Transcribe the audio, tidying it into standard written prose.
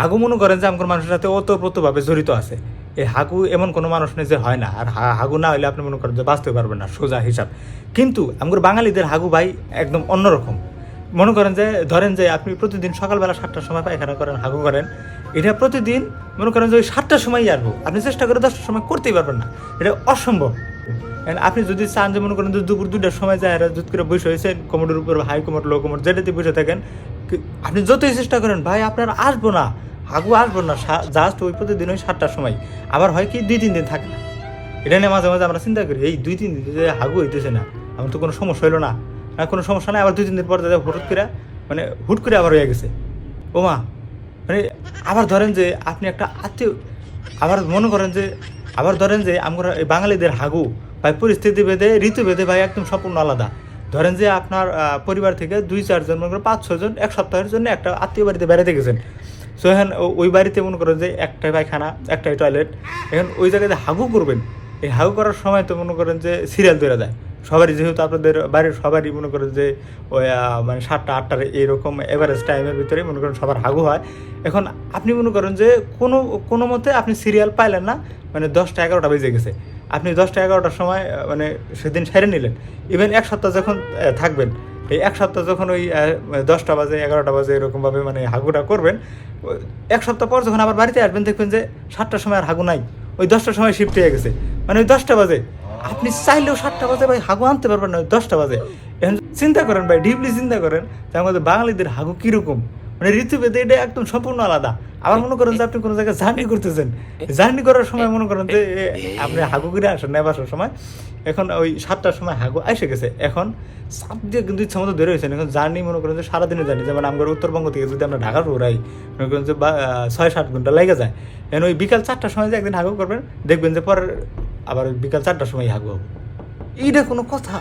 হাগু মনে করেন যে আমার মানুষের সাথে ওতপ্রোতভাবে জড়িত আছে। এই হাগু এমন কোনো মানুষ নেই যে হয় না, আর হাগু না হলে আপনি মনে করেন যে বাঁচতে পারবেন না, সোজা হিসাব। কিন্তু আমার বাঙালিদের হাগু ভাই একদম অন্যরকম। মনে করেন যে ধরেন যে আপনি প্রতিদিন সকালবেলা 7টার সময় পায়খানা করেন, হাগু করেন, এটা প্রতিদিন মনে করেন যে ওই 7টার সময়ই আসবো, আপনি চেষ্টা করে 10টার সময় করতেই পারবেন না, এটা অসম্ভব। আপনি যদি চান যে মনে করেন যে দুপুর 2টার সময় যায় এরা দুধ করে বসে হয়েছেন কোমরের উপর, হাই কোমর লো কোমর যেটাতে বসে থাকেন, আপনি যতই চেষ্টা করেন ভাই আপনার আসবো না, হাগু আসবো না। জাস্ট ওই প্রতিদিন ওই 7টার সময় আবার হয় কি 2-3 দিন থাকে না। এটা নিয়ে মাঝে মাঝে আমরা চিন্তা করি এই 2-3 দিন যে হাগু হইতেছে না, আমার তো কোনো সমস্যা হইলো না, কোনো সমস্যা নাই। আবার 2-3 দিন পর হুট করে আবার হয়ে গেছে। ও মা, মানে আবার ধরেন যে আপনি একটা আত্মীয়, আবার ধরেন যে আমরা এই বাঙালিদের হাগু ভাই পরিস্থিতি ভেদে ঋতু ভেদে ভাই একদম সম্পূর্ণ আলাদা। ধরেন যে আপনার পরিবার থেকে 2-4 জন মনে করেন 5-6 জন এক সপ্তাহের জন্য একটা আত্মীয় বাড়িতে বেড়াতে গেছেন। সো এখন ওই বাড়িতে মনে করেন যে একটাই পায়খানা, একটাই টয়লেট, এখন ওই জায়গাতে হাগু করবেন, এই হাগু করার সময় তো মনে করেন যে সিরিয়াল ধরে যায় সবারই, যেহেতু আপনাদের বাড়ির সবারই মনে করেন যে ওই মানে 7টা-8টার এইরকম এভারেজ টাইমের ভিতরে মনে করেন সবার হাগু হয়। এখন আপনি মনে করেন যে কোনো মতে আপনি সিরিয়াল পাইলেন না, মানে 10টা-11টা বেজে গেছে, আপনি 10টা-11টার সময় মানে সেদিন সেরে নিলেন। ইভেন এক সপ্তাহ যখন থাকবেন, এই এক সপ্তাহ যখন ওই 10টা বাজে 11টা বাজে এরকমভাবে মানে হাগুটা করবেন, এক সপ্তাহ পর যখন আবার বাড়িতে আসবেন দেখবেন যে 7টার সময় আর হাগু নাই, ওই 10টার সময় শিফট হয়ে গেছে, মানে ওই 10টা বাজে। আপনি চাইলেও 7টা বাজে ভাই হাগু আনতে পারবেন না, ওই 10টা বাজে। এখন চিন্তা করেন ভাই, ডিপলি চিন্তা করেন যে আমাদের বাঙালিদের হাগু কীরকম, মানে ঋতুভেদে এটা একদম সম্পূর্ণ আলাদা। আবার মনে করেন যে আপনি কোনো জায়গায় জার্নি করতেছেন, জার্নি করার সময় মনে করেন যে আপনি হাগু করে আসেন নেবার সময়, এখন ওই 7টার সময় হাগু এসে গেছে, এখন চাপ দিয়ে কিন্তু ইচ্ছা মতো ধরে হয়েছেন। এখন জার্নি মনে করেন যে সারাদিনে জার্নি, যেমন আমরা উত্তরবঙ্গ থেকে যদি আমরা ঢাকা ঘুরাই মনে করেন যে 6-7 ঘন্টা লেগে যায়। এখন ওই বিকাল 4টার সময় যে একদিন হাগু করবেন দেখবেন যে পরের আবার ওই বিকাল 4টার সময় হাগু হবে, এইটা কোনো কথা?